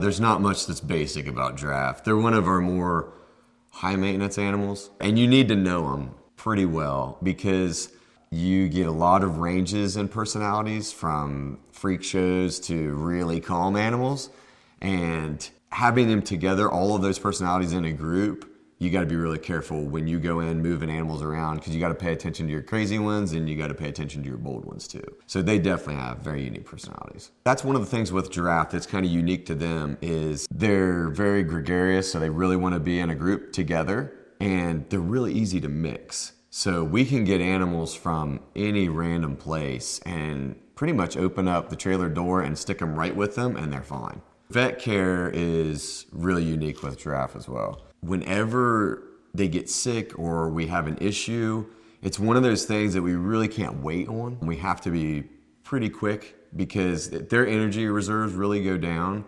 There's not much that's basic about giraffe. They're one of our more high maintenance animals, and you need to know them pretty well because you get a lot of ranges and personalities, from freak shows to really calm animals, and having them together, all of those personalities in a group, you got to be really careful when you go in moving animals around, because you got to pay attention to your crazy ones and you got to pay attention to your bold ones too. So they definitely have very unique personalities. That's one of the things with giraffe that's kind of unique to them, is they're very gregarious, so they really want to be in a group together, and they're really easy to mix. So we can get animals from any random place and pretty much open up the trailer door and stick them right with them and they're fine. Vet care is really unique with giraffe as well. Whenever they get sick or we have an issue, it's one of those things that we really can't wait on. We have to be pretty quick because their energy reserves really go down.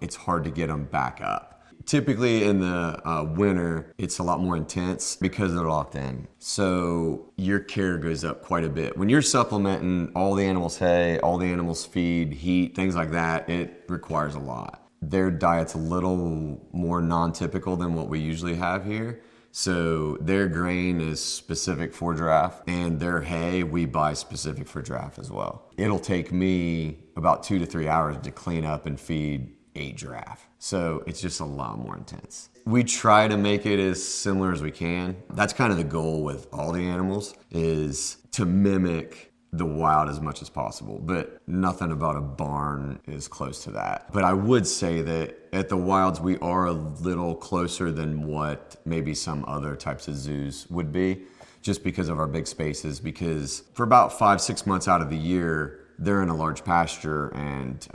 It's hard to get them back up. Typically in the winter, it's a lot more intense because they're locked in. So your care goes up quite a bit. When you're supplementing all the animals' hay, all the animals' feed, heat, things like that, it requires a lot. Their diet's a little more non-typical than what we usually have here. So their grain is specific for giraffe, and their hay we buy specific for giraffe as well. It'll take me about 2 to 3 hours to clean up and feed a giraffe. So it's just a lot more intense. We try to make it as similar as we can. That's kind of the goal with all the animals, is to mimic the wild as much as possible, but nothing about a barn is close to that. But I would say that at the wilds, we are a little closer than what maybe some other types of zoos would be, just because of our big spaces, because for about 5-6 months out of the year, they're in a large pasture and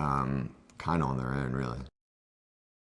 kind of on their own, really.